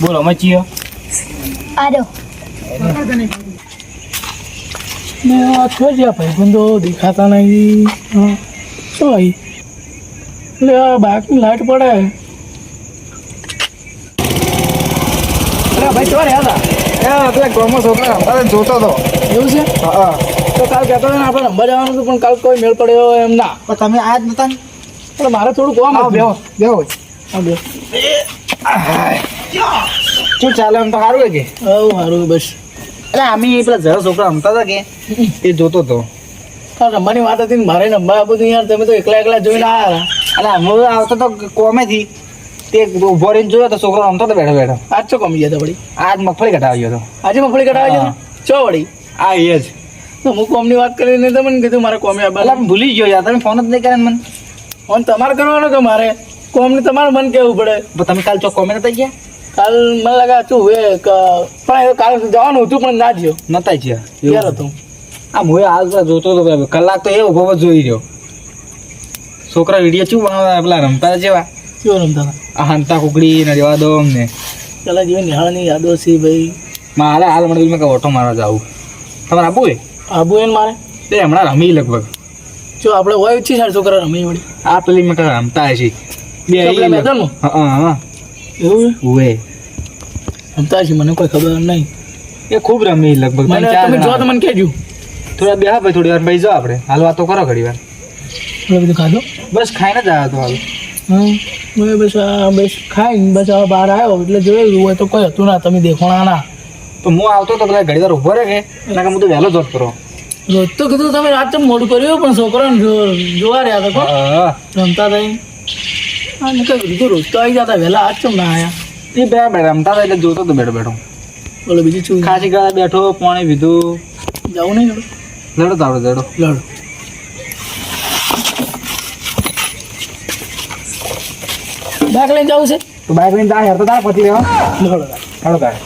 બોલો મચીયો આરો ને આ છો જ્યાં ભાઈબંધો દેખાતા નહીં. હા શું ભાઈ એટલે આ બાઇકની લાઈટ પડે. અરે ભાઈ ચોર હતા પેલા ગામમાં છોકરા રમતા જોતો હતો. એવું છે? હા તો કાલ કહેતો હતો ને આપણે રમવા જવાનું હતું પણ કાલ કોઈ મેળ પડ્યો એમ ના. પણ તમે આજ નતા ને? એટલે મારે થોડું કામ હતું. બેહો બેહો. હા બે શું ચાલે? એમ તો સારું હે કે? હવ સારું બસ. એટલે અમે પેલા જરા છોકરા રમતા હતા કે એ જોતો હતો. કાલ રમવાની વાત હતી ને મારે રમવા આપું હતું યાર. તમે તો એકલા એકલા જોઈને આવ્યા. એટલે અમે આવતો તો કોમેથી તે ઉભો રહીને જોયો તો છોકરો રમતો હતો બેઠો બેઠો. આજ ચો કમી ગયા હતા વળી? આજ મગફળી કટાવ્યો હતો. આજે મગફળી કઢાવી છે ચો વળી? આ એ જ. તો હું કોમની વાત કરીને તમને કીધું મારે કોમે એટલે આવવા. અમે ભૂલી ગયો યાર. તમે ફોન જ નહીં કરે ને મને. ફોન તમારે કરવાનો કે મારે? કોમને તમારે મન કેવું પડે. પણ તમે કાલ ચોક કોમે નતા ગયા? કાલ મને લાગે તું પણ કાલ જવાનું હતું પણ ના જ્યો. નતા ગયા યાર હતું. આ હું હાલ જોતો હતો કલાક તો એ ઉભો જોઈ રહ્યો. છોકરા વિડીયો શું બનાવતા પેલા રમતા જેવા કેવો રમતા હતા? આ હંતા કુકડી ને રેવા દો અમને. પેલા જેવી નિહાળની યાદો છે ભાઈ. મારે હાલ મને મેં ઓટો મારવા જાવું. તમારે આપવું હોય આબુ એને મારે તે હમણાં રમી લગભગ. જો આપણે હોય છે સારા છોકરા રમી વળી. આ પેલી મેં રમતા હશે બે આપણે મેદાનમાં? હા એવું ઉવે રમતા છે મને કોઈ ખબર નહીં. એ ખૂબ રમી લગભગ મને તમે જો તો મને કહેજો. થોડા બે ભાઈ થોડી વાર ભાઈ જાઓ આપણે હાલ વાતો કરો ઘડી વાર. થોડું બધું ખાધો? બસ ખાઈને જ આવ્યો તો હાલ. હા મેં બસ બસ ખાઈને બસ હવે બહાર આવ્યો એટલે જોયેલું હોય તો કોઈ હતું ના. તમે દેખોણા ના. તો હું આવતો તો પેલા ઘડી વાર ઉભો રહે કે એના કે હું તો વહેલો જોત કરો. રોજ તો કીધું તમે રાત તો મોડું કર્યું પણ છોકરાને જોવા રહ્યા હતા કોણ રમતા હતા. હા મેં કહ્યું કીધું રોજ તો આવી જતા વહેલા આજ ચમ ના આવ્યા. એ બે રમતા હતા એટલે જોતો તો બેઠો બેઠો. બોલો બીજું શું? ખાસી ગાળા બેઠો પાણી પીધું. જવું નહીં લડો તાવડો લડો લડો. બાઇક લઈને જવું છે? તો બાઈક લઈને જા યાર. તો તારા પછી રહેવા લડો લડો તારે.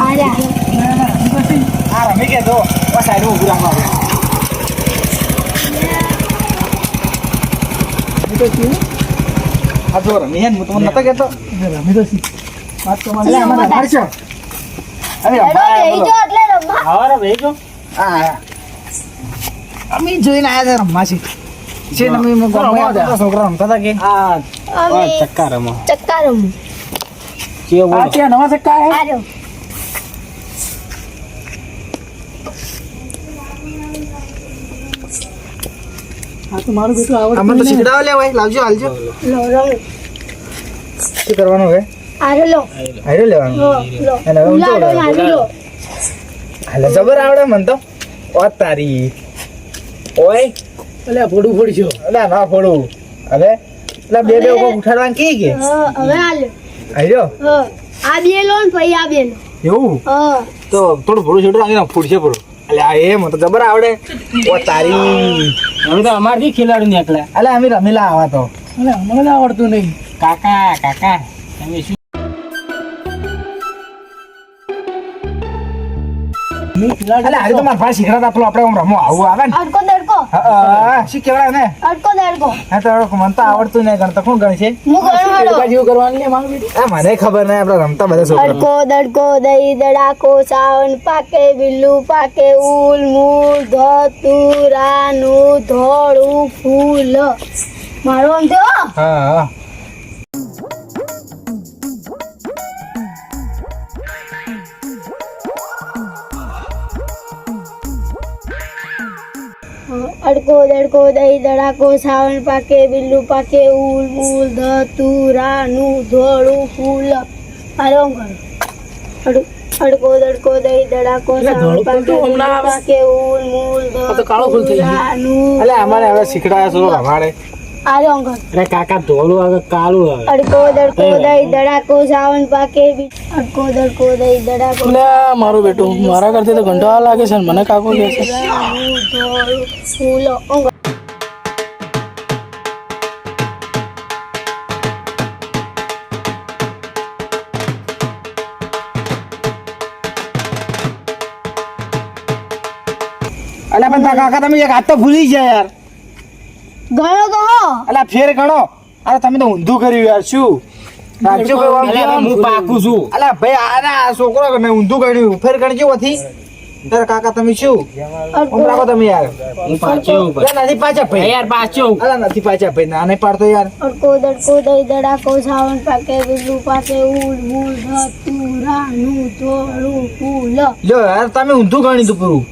આરા હા રમી કે તો સાઈડ ઉભું રાખો આપણે. આ જો રમી હે ને હું તમને નતો કહેતો. રમી તો શીખ. વાત તો અરે આમાં રમાડ છો. અરે રહી જો એટલે રમવા. હા ભાઈ જો હા અમે જોઈને આવ્યા હતા રમવા છે ને અમે છોકરા રમતા હતા કે હા અમે ચક્કા રમો ચક્કા રમવું. કેવું આ ત્યાં નવા ચક્કા હે? આરો હા તો મારું બેટું અમને તો આવડતું નહીં. શીખડાવ લે ભાઈ લાવજો હાલજો. લો રમવું. શું કરવાનું હવે? આરો લો હાઈડો લેવાનું. લો લો અને હવે ઊંચો ઉલાડો ઉડાડો. નાની લો. હાલે જબર આવડે મને તો. ઓ તારી ઓય અલ્યા ફોડું ફોડશો. અલા ના ફોડું. હવે એટલે બે ઉપર ઉઠાડવાનું કે હા હવે હાલે. હાઈડો હા આ બે લો ને પછી આ બે લો. એવું હા તો થોડું ફોડું છોડું રાખીને ફૂડશે ફોડું. એટલે આ એ મને તો જબર આવડે. ઓ તારી અમે તો અમારથી ખેલાડી નીકળ્યા. અલે અમે રમેલા આવા તો. અરે અમને તો આવડતું નહીં. કાકા કાકા તમે શું અલે આજે તો મારા ભાઈ શીખડાતા પેલો આપણે આમ રમો આવું આવે ને. અડકો દડકો શું કહેવાય ને? અડકો દડકો. હા તો મને તો આવડતું નહીં ગણતા કોણ ગણ છે? હું ગણવાનો. જેવું કરવાનું લે મારું બેટું. આ મને ખબર નહીં આપણે રમતા બધા છોકરા. અડકો દડકો દઈ દડાકો સાવન પાકે બિલ્લુ પાકે ઉલ મૂલ ધતુરાનું ધોળું ફૂલ. મારો આમ થયો. હા હા અડકો દડકો દઈ દડાકો સાવન પાકે બિલ્લુ પાકે ઉલ મૂલ ધતુરાનું ધોળું ફૂલ. મારો આમ કરો. અડકો દડકો દઈ દડાકો એટલે સાવન ધોળું ફૂલ તો પાકે હમણાં આવે. પાકે ઉલ મૂલ આ તો કાળો ફૂલ થઈ ગયો. ધતુરાનું એટલે અમારે હવે શીખડાયા છો રમાડે. અરે અંકલ અરે કાકા ધોળું આવે કાળું આવે અડકો દડકો દઈ દડાકો સાવન પાકે અડકો દડકો દઈ દડાકો એટલે મારું બેટું મારા કરતી તો ઘંટો લાગે છે ને મને કાકો કહે છે રાનું ધોળું ફૂલો અંકલ અલા પણ તારા કાકા તમે એક હાથ તો ભૂલી ગયા યાર ગણો તો હો અલા ફેર ગણો અરે તમે તો ઊંધું કર્યું યાર શું રાખજો ભાઈ આમ હું પાકું છું અલા ભાઈ આ છોકરો મેં ઊંધું ગણ્યું ફેર ગણજો હતી તારા કાકા તમે શું ઉમ રાખો તમે યાર હું પાછો નથી પાછા ભાઈ યાર પાછો અલા નથી પાછા ભાઈ ના નહીં પાડતો યાર અડકો દડકો દઈ દડાકો સાવન પાકે બિલ્લું પાકે ઉલ મૂલ ધતું રાનું ધોળું ફૂલ જો યાર તમે ઊંધું ગણી તું પૂરું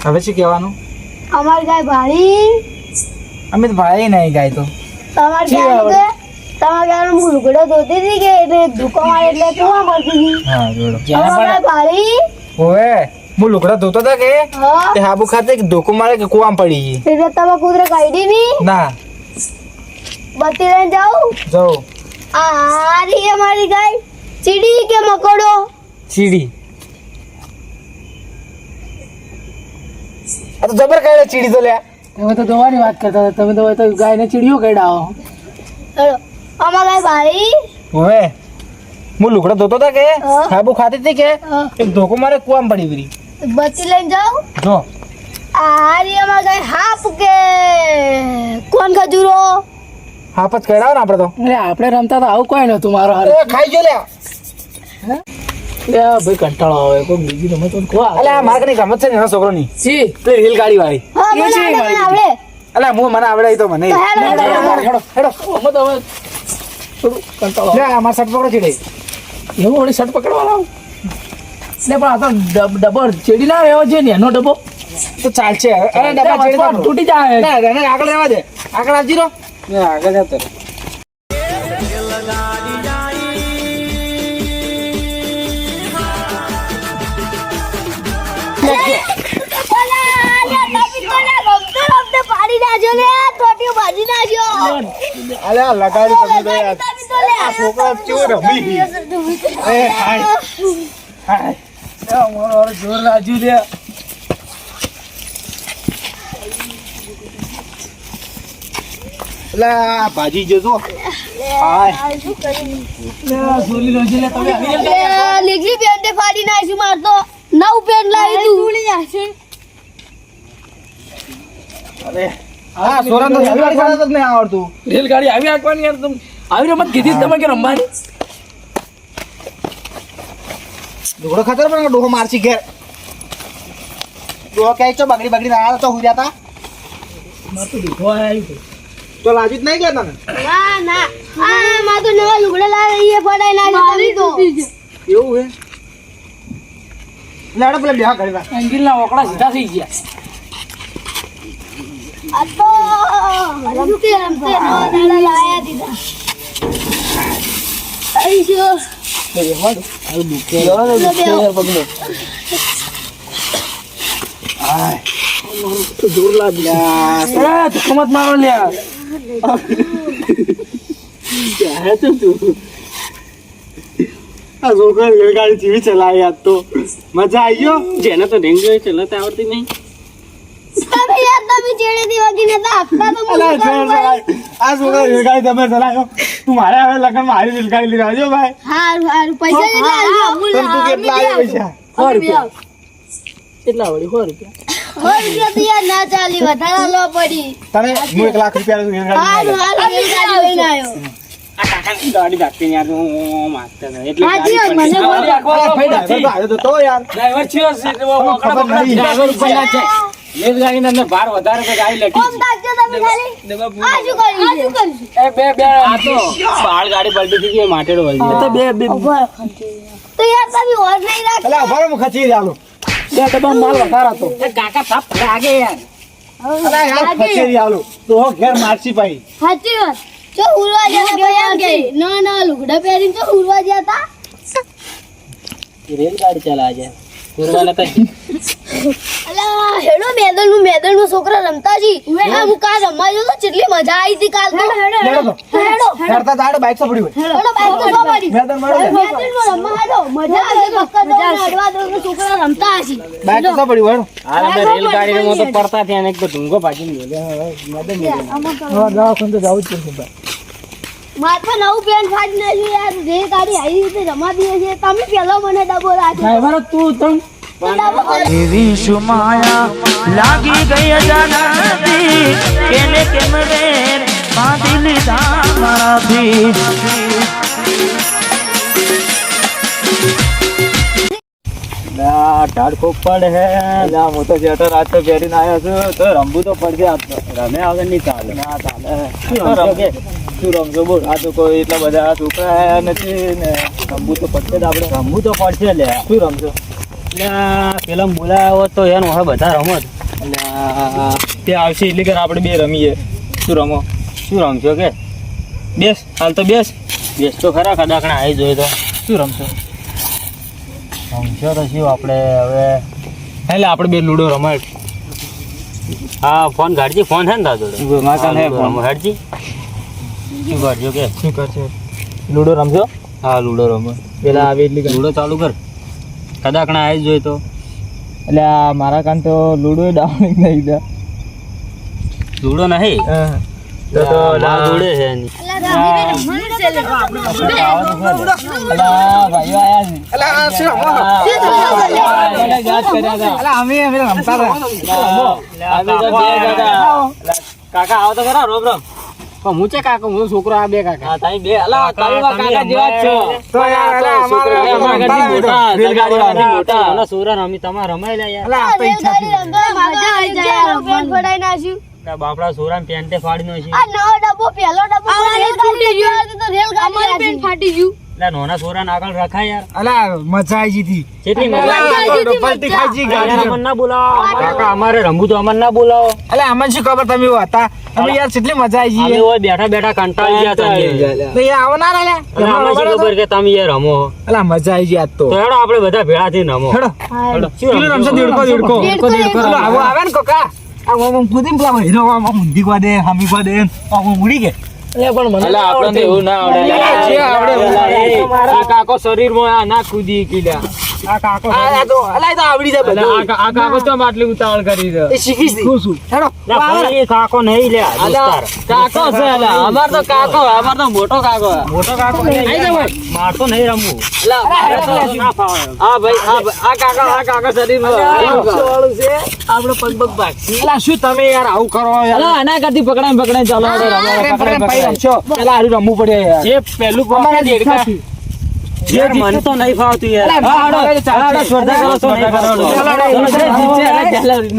હવે શું કહેવાનું અમારી ગાય ભારી અમે તો ભાઈ નહીં ગાય તો તમારી ગાય તમારી ગાય હું લુગડો ધોતી હતી કે એટલે ધુકો મારે એટલે કુવા મળતી હતી હા જોડો અમારી ગાય ભારી ઓએ હું લુગડા ધોતો હતો કે હા તે હાબુ ખાતે ધોકો મારે કે કુવામાં પડી ગઈ એટલે તમે કૂતરે કાઢી ની ના બત્તી લઈને જાઉં જાઉં આ રહી અમારી ગાય ચીડી કે મકોડો ચીડી આ તો જબર કાઢે ચીડી તો લ્યા તમે તો દવાની વાત કરતા હતા તમે તો ગાયને ચીડિયો કાઢાવો ચલો અમારી ગાય ભારી ઓએ હું લુગડા ધોતો હતો કે હા. હાબુ ખાતી હતી કે હા. એક ધોકો મારે કુવામાં પડી ગઈ બત્તી લઈને જાઉં જો આ રહી અમારી ગાય હાફ કે કોણ ખજૂરો હાફ જ કહેડાવ ને આપણે તો અરે આપણે રમતા તો આવું કોઈ નતું મારો હારે એ ખાઈ જો લ્યા લે ભાઈ કંટાળો આવે કોઈ બીજી રમત હોય તો કહો. અલ્યા મારે કઈ ગમત છે ને એના છોકરોની છી પેલી રેલગાડી વાળી હા એ મને છે આવડે, મને મારી આવડે અલ્યા હું મને આવડે ઈ તો મને તો હેડો, હેડો, હેડો. હેડો હેડો અમે તો હવે થોડું કંટાળો આવે. લે અમાર સટ પકડો ચીડે એવું વળી શર્ટ પકડવાનો ને પણ આ તો ડબ્બો ચેડી ના રહેવો છે ને એનો ડબ્બો તો ચાલશે અરે ડબ્બા ચીડે તો તૂટી જાય ના ના આગળ રહેવા દે આગળ આવજી રો ના આગળ જતો અલ્યા લગાડી તમે તો યાર આ છોકરા કેવો રમી ગઈ એ હાય હાય મારો જોર લાગ્યું લે અલ્યા ભાજી જજો હાય સોલી રોજી લે તમે આવી લીગલી પેન્ટે ફાડી નાખી મારતો નવ પેન્ટ લાવી તું અરે હા સોરા તો રેલગાડી ચલાવતો જ નહીં આવડતું રેલગાડી આવી આંકવાની યાર તમે આવી રમત કીધી જ તમે કે રમવાની ઢોકળો ખતર પણ ડોહો મારસી ઘેર ડોહો ક્યાંય ચો બગડી બગડી ના તો હુઈ જતા માર તો દુખવા આવ્યું તો લાજુ જ નહીં ગયા તને ના ના આ માં તો નવા લુગડા લાવી એ ફડાઈ નાખી તો એવું હે લેડો પેલા બેહા ઘડી વાર એંગલના ઓકડા સીધા થઈ ગયા આ તો રમતે રમતે નવા દાડા લાયા દીધા આઈશો જોર લાગ્યા ધક્કો મત મારો લ્યા ક્યાં છે તું આ છોકરા રેલગાડી જેવી ચલાવી આજ તો મજા આવી ગયો જેને તો રેંગો ચલાવતા આવડતી નહીં તમે યાર તમે ચેડે દેવા કે નતા આપતા તો અલા જોર ચલાવી આ છોકરા રેલગાડી તમે ચલાવ્યો તું મારે હવે લગન મારી રેલગાડી લઈ આવજો ભાઈ હારું હારું પૈસા કેટલા આલ્યો પણ તું કેટલા આવ્યો પૈસા 100 રૂપિયા કેટલા વળી 100 રૂપિયા રૂપિયા તો યાર ના ચાલી વધારે લો પડી તને હું 1 લાખ રૂપિયા રેલગાડી હારું હારું રેલગાડી લઈને આવ્યો કાકાની ગાડી રાખતી યાર હું માગતો હતો. એટલે હાજી ગાડી મને પડી. બોલો. અલા ભાઈ ડ્રાઈવર તો આવ્યો તો તો યાર ડ્રાઈવર થયો છે એટલે ખબર નહીં. ડ્રાઈવર ઉપર ના જાય. રેલગાડીની અંદર ભાર વધારે તો ગાડી લખી કોમ તાકજો તમે ખાલી ડબ્બા પૂરો. આ શું કર્યું આ શું કર્યું એ બે આ તો બાળ ગાડી પલટી થઈ ગઈ માટેડો વળી એ તો બે ઉભા રાખો. તો યાર તમે ઓર નહીં રાખતા અલા ઉભા રહો, હું ખચી આલો બે ડબ્બા માલ વધારા તો એ કાકા થાપ લાગે યાર. અલા યાર ખચી આલો તો ઘેર મારસી ભાઈ સાચી વાત જો ઉરવા જતા ભયા કે ના ના લુગડા પહેરીને તો ઉરવા જતા રેલગાડી ચલા જાય પૂરવાના કઈ અલા હેડો મેદાનમાં છોકરા રમતા જી આ હું કાલ રમવા ગયો તો કેટલી મજા આવી હતી કાલ તો હેડો તો હેડો હેડતા દાડે બાઈક તો પડી હોય હેડો બાઈક તો સવારી મેદાન મળો ને. મેદાનમાં રમવા હેડો મજા આવી પક્કા તો અડવા દો છોકરા રમતા હશી બાઈક તો પડી હોય હાલ અમે રેલગાડીમાં તો પડતા થયા ને એક તો ઢૂંગો પાછી હા દવાખાને તો જવું જ પડશે ભાઈ. માથા નવું પેન્ટ ફાડી નાખ્યું યાર જે ગાડી આવી રીતે રમા દઈએ છે તમે પેલો મને ડબો રાખ્યો ડ્રાઈવર તું તમ તો ડબો કરી. એવી સુમાયા લાગી ગઈ અજાનતી કેને કેમ રે બાંધી લીધા મારાથી ઢાળ ખૂબ પડે હે હું તો જેટર આજ તો પહેરીને આવ્યો છું તો રમવું તો પડશે આજ તો રમે આગળ નહીં ચાલે ના ચાલે શું રમશો કે શું રમશો બોલ આ તો કોઈ એટલા બધા છોકરા આયા નથી ને રમવું તો પડશે જ આપણે રમવું તો પડશે લે શું રમશો એટલે પેલા બોલાયો હોત તો એનું હવે બધા રમત એટલે તે આવશે એટલે કે આપણે બે રમીએ શું રમો શું રમશો કે બેસ હાલ તો બેસ તો ખરા કદાકણા આવી જોઈએ તો શું રમશો રમશો તો શું આપણે હવે એટલે આપણે બે લૂડો રમાડ હા ફોન કાઢજી ફોન છે ને તારા જોડે મારા હે ફોન કાઢજી શું કરજો કે શું કરશે લૂડો રમશો હા લૂડો રમો પેલા આવે એટલે લૂડો ચાલુ કર કદાકણા આવી જોઈએ તો એટલે આ મારા કાન તો લૂડો ડાઉન નહીં દે લૂડો નહીં તો ના જોડે છે એની અલા રમી રમવાનું છે લે. અલા ભાઈઓ આયા છે અલા આ શું રમો? અલા અમે રમતા કાકા આવો તો ખરા રોમ રોમ હું છે કાકા હું છોકરો આ બે કાકા તમે બે અલા તમે કાકા જેવા જ છો તો યાર અલા અમારે રેલગાડી મોટા અલા સોરા રમી તમાર રમાઈ લે યાર અલા આ તો ઈચ્છા રેલગાડી રમવા મજા આવી જાય પેન્ટ ફડાઈ નાખ્યું બાપડા સોરા પેન્ટે ફાડી નો છે આ નવો ડબ્બો પહેલો ડબ્બો રેલગાડી ગયો તો રેલગાડી પેન્ટ ફાટી ગયું એટલે નોના સોરા આગળ રખાય યાર અલા મજા આવી જીતી કેટલી મજા આવી હતી, પલટી ખાઈ જી કાકા ગાડી અમને ના બોલાવો કાકા અમારે રમવું તો અમને ના બોલાવો અલા અમને શું ખબર તમે એવા હતા અમે યાર કેટલી મજા આવી અમે જઈએ ઓય બેઠા બેઠા કંટાળી ગયા તમે તો યાર આવો ના રે અમને શું ખબર કે તમે યાર રમો અલા મજા આવી ગઈ આજ તો તો હેડો આપણે બધા ભેળા થઈને રમો હેડો હેડો પેલું રમશે દેડકો પેલો આવો આવે ને કોકા આ પૂરી પેલા હીરો આમ ઊંધી કો દે હામી કો દે આમ ઉડી કે એટલે પણ મને અલા આપણને એવું ના આવડે જે આવડે આ કાકો શરીરમાં આ ના કૂદી કીલા આ કાકો આ તો અલા એ તો આવડી જાય બધું આ કાકો તો આટલી ઉતાવળ કરી દે એ શીખીશ દી હેડો એ કાકો નહીં લે દોસ્તાર કાકો છે અલા અમાર તો કાકો અમાર તો મોટો કાકો આઈ જા ભાઈ માર તો નહીં રમવું અલા મારે તો ના ફાવે આ ભાઈ આ કાકા શરીરમાં વાળું છે આપણો પગ ભાગશે અલા શું તમે યાર આવું કરો યાર અલા આના કરતી પકડાય ચાલો પકડાય રમશો પેલા હારું રમવું પડે યાર જે પહેલું અમારા દેડકા યાર મને તો નહીં ફાવતું યાર હાડો સ્પર્ધા કરો તો નહીં ફાવતું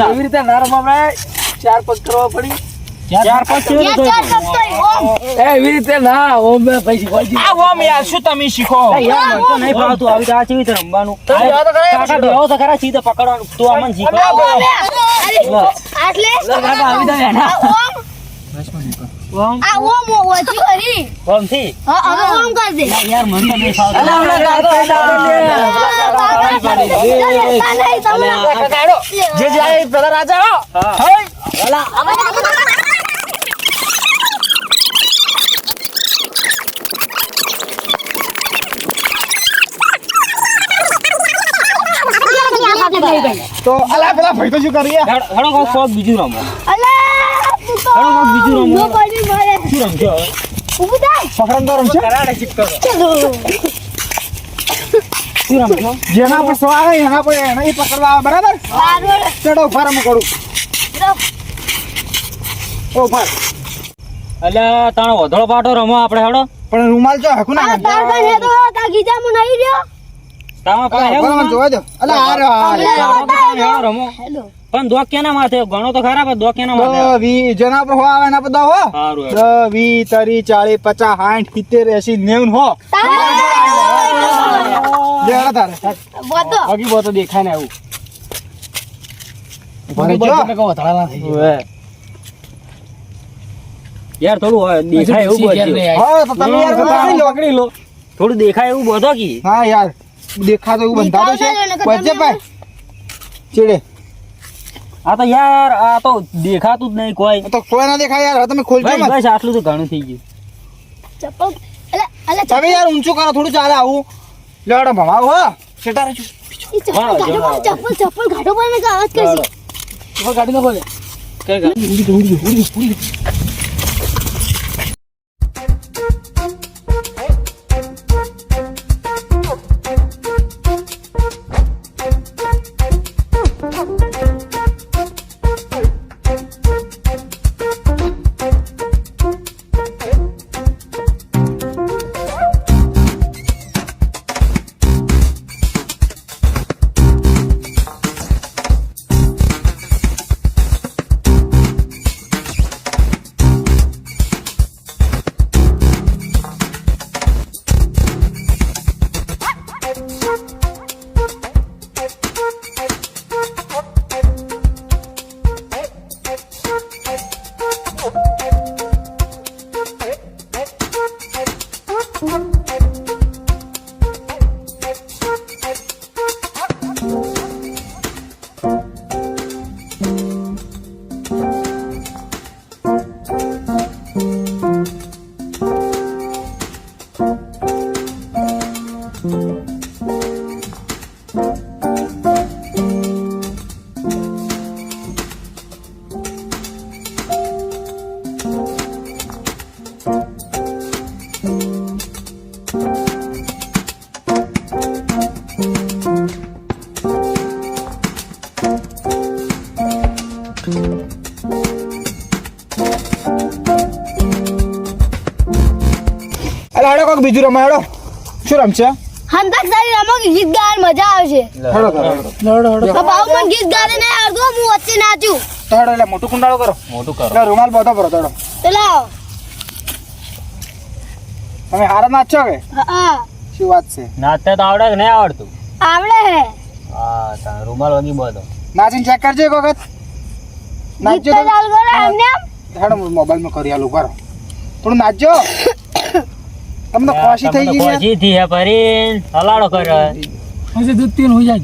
એવી રીતે ના રમવા ચાર પગ કરવા પડી ચાર પાંચ યાર ચાર સપ્તાહ ઓમ એવી રીતે ના ઓમ બે પૈસા આ ઓમ યાર શું તમે શીખો યાર મને તો નહીં ફાવતું આવી તો આ કેવી રીતે રમવાનું તો જાઓ તો ખરા કાકા બેહો તો ખરા સીધા પકડવાનું તું અમને શીખો આટલે આવી જાય આ ઓમ આ ઓમ ઓછી હરી કોમથી હા હવે ઓમ કર દે યાર મને તો નહીં ફાવતું જે જાય પેલા રાજા હો તો અલા પેલા ભાઈ તો શું કરીએ હેડો કોક કોક બીજું રમો અલા તું તો હેડો કોક બીજું રમો નો પડી મારે શું રમશો હવે ઊભું થાય પકડન તો રમશે કરાડે શીખ કરો ચલો શું રમશો જેના પર સો આવે એના પર એને ઈ પકડવા આવે બરાબર બારોડ ચડો ઉભા રમો કરું ઓ ઉભા અલ્યા તાણો વધળો પાટો રમો આપણે હેડો પણ રૂમાલ જો હકુ ના તાર પાસે તો તા ગીજામાં નહીં રહ્યો તામાં પાસે એવું ભગવાન જોવા દો અલા આ હેડો રમો હેલો પણ દોક કેના માથે ગણો તો ખરા પણ દોક કેના માથે વી જના પર હો આવે ના બધા હો સારું 20 30 40 50 60 70 80 90 હો લેવા તારે બોતો બાકી બહુ તો દેખાય ને એવું મને ભરે જો તમે કહો ધડાલા થઈ ગયો ઓવે. યાર થોડું દેખાય એવું બધું હા તો તમે યાર પકડી લો થોડું દેખાય એવું બધો કી હા યાર દેખાતો એવું બંધાતો છે વચ્ચે ભાઈ ચીડે આ તો યાર આ તો દેખાતું જ નહીં કોઈ તો કોઈ ના દેખાય યાર હવે તમે ખોલજો બસ મત બસ આટલું તો ઘણું થઈ ગયું ચપ્પલ અલે તમે યાર ઊંચું કરો થોડું ચાલે આવું લેવડો ભમાવ હો સેટા રહેજો ચપ્પલ ઘાટો પર મેં આવાજ કરશે ગાડી નો બોલે અરે હેડો કોક બીજું રમાડો શું રમશે હંતાક્ષરી રમો કે ગીત ગાવાની મજા આવશે હેડો કરો હેડો તો બાબુ મને ગીત ગાને નહીં આવડતું હું વચ્ચે નાચું તો હેડો એટલે મોટું કુંડાળો કરો મોટું કરો એટલે રૂમાલ બધો ભરો હેડો તો લાવો તમે હારા નાચો કે હા શું વાત છે નાચતા તો આવડે કે નહીં આવડતું આવડે હે હા તાર રૂમાલ વગી બધો નાચીને ચેક કરજો એક વખત ગીત નાચજો તો તો ચાલુ કરો એમને આમ. હેડો મોબાઈલમાં કરી આલું કરો થોડું નાચજો તમે તો ખુશી થઈ ગઈ છે ખુશી થી હે પરીન હલાડો કર્યો ऐसे दूध तीन हो जाए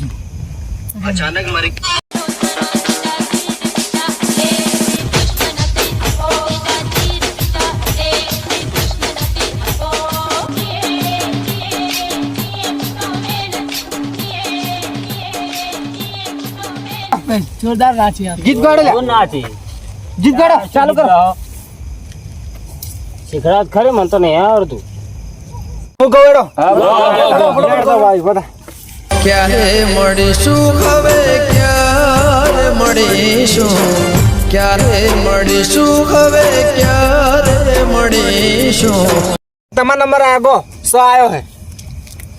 जोरदार नाची यार ગીત ગાડો લે કોણ નાચી ગીત ગાડો ચાલુ કરો શીખડાત ખરી મને તો નહીં આવડતું હું ગવેડો હા ભાઈ બધા ક્યારે મળીશું હવે ક્યારે મળીશું ક્યારે મળીશું હવે ક્યારે મળીશું તમારો નંબર આગો સો આવ્યો હે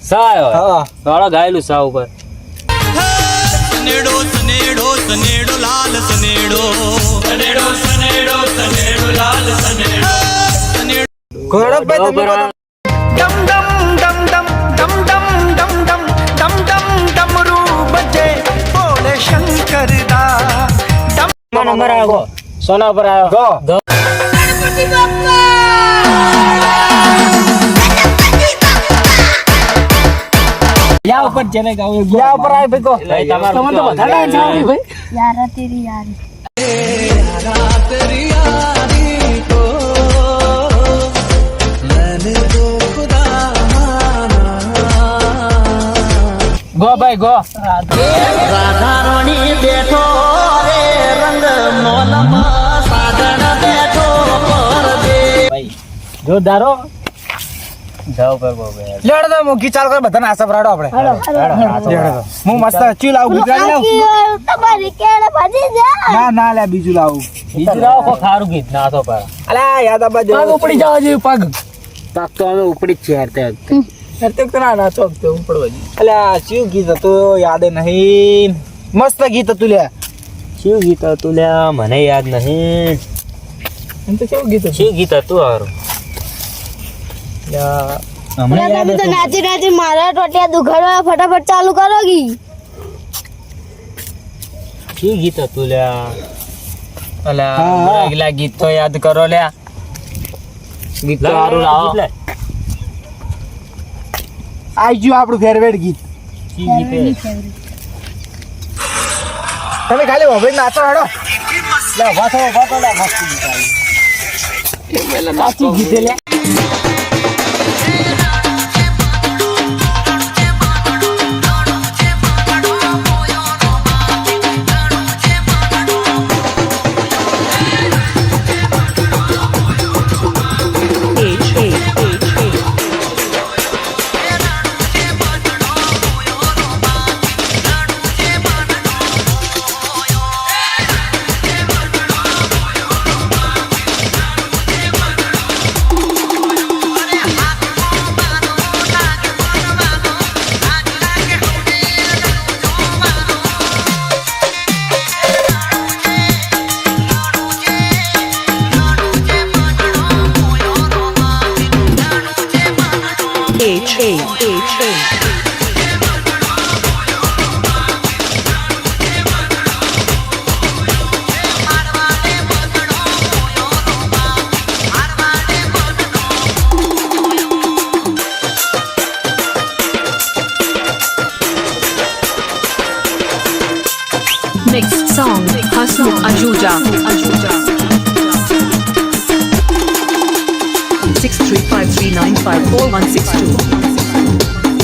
સાયો હા વાળો ગાયેલું સા ઉપર સનેડો સનેડો સનેડો લાલ સનેડો સનેડો સનેડો સનેડો લાલ સનેડો ઘોડો ભાઈ તમે બધા ડમ ડમ ડમ ડમ ડમ ડમ ડમ ડમ ડમ ડમરૂ બજે બોલે શંકર દા નંબર આવ્યો સોના ઉપર આવ્યો ગો या ऊपर चलेगा वो યા ઉપર આય ભાઈ ગો તમે તો બધા ડાન્સ આવડી ભાઈ યારા તેરી યારી तेरी यारी को मैंने तो खुदा माना गो भाई गो રાધારણી બેઠો રે રંગ મોલમાં સાજણ બેઠો પર દે જોરદારો જાવ પર બહુ યાર. લેડો તો મોગી ચાલ કર બધાને આસા ભરાડો આપણે હાલો હાલો લેડો તો. હું મસ્ત ચી લાવું ગુજરાતી લાવું તમારી કેળે ભાજી જા ના ના લે બીજું લાવું બીજું લાવો કોઈ ખારું ગીત ના તો પર અલા યાદ આપવા દે પગ ઉપડી જવા જેવી પગ પાક તો હવે ઉપડી જ છે યાર તે એટલે તો ના ચોક તો ઉપડવા જેવી. અલ્યા શું ગીત હતું યાદ નહીં મસ્ત ગીત હતું લે શું ગીત હતું લ્યા મને યાદ નહીં એમ તો કેવું ગીત હતું? શું ગીત હતું હારું લ્યા હમણાં યાદ તમે તો હતું. નાચી નાચી મારા ટોટિયા દુખાડવા ફટાફટ ચાલુ કરો કી શું ગીત હતું લ્યા અલા હા. આગલા ગીત તો યાદ કરો લ્યા ગીત તો હારું લાવો આઈ ગયું આપણું ફેરવેટ ગીત શું ગીત છે? તમે ખાલી હવે નાચો હેડો લ્યા વાતો લ્યા મસ્ત ગીત આવ્યું સાચી ગીત છે લ્યા. Next song, Hasmukh Ajuja. 6353954162.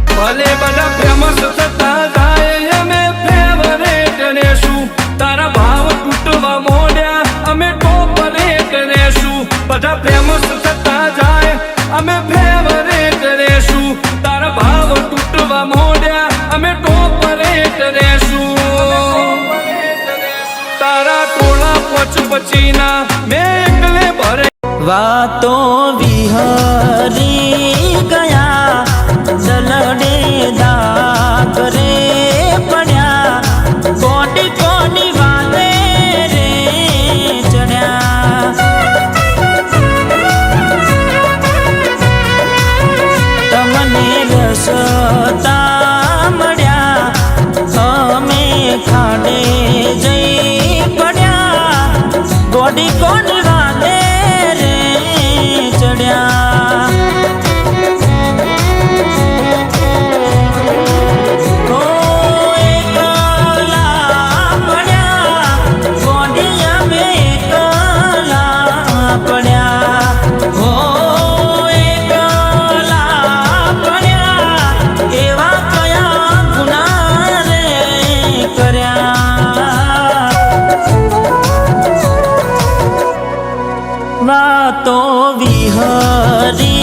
ભલે બધા ફેમસ થતા જાય અમે ફેવરેટ રેશું તારા ભાવ તૂટવા મોડ્યા અમે ટોપ રેટ રેશું બધા ફેમસ થતા જાય અમે ફેવરેટ રેશું તારા ભાવ તૂટવા મોડ્યા અમે ટોપ રેટ રેશું તારા ટોળા પોચ પછીના મેં એકલે ભરે વાતો વિહરી ગયા દલડે દાગરે પડ્યા કોડી કોડી વાલે રે ચડ્યા તમને રસતા મળ્યા અમે ખાડે જઈ પડ્યા કોડી કોડી વાલે રે ચડ્યા ઓ એકલા પડ્યા કોડી અમે એકલા પડ્યા ઓ એકલા પડ્યા એવા કયા ગુના રે કર્યા વાતો વિહરી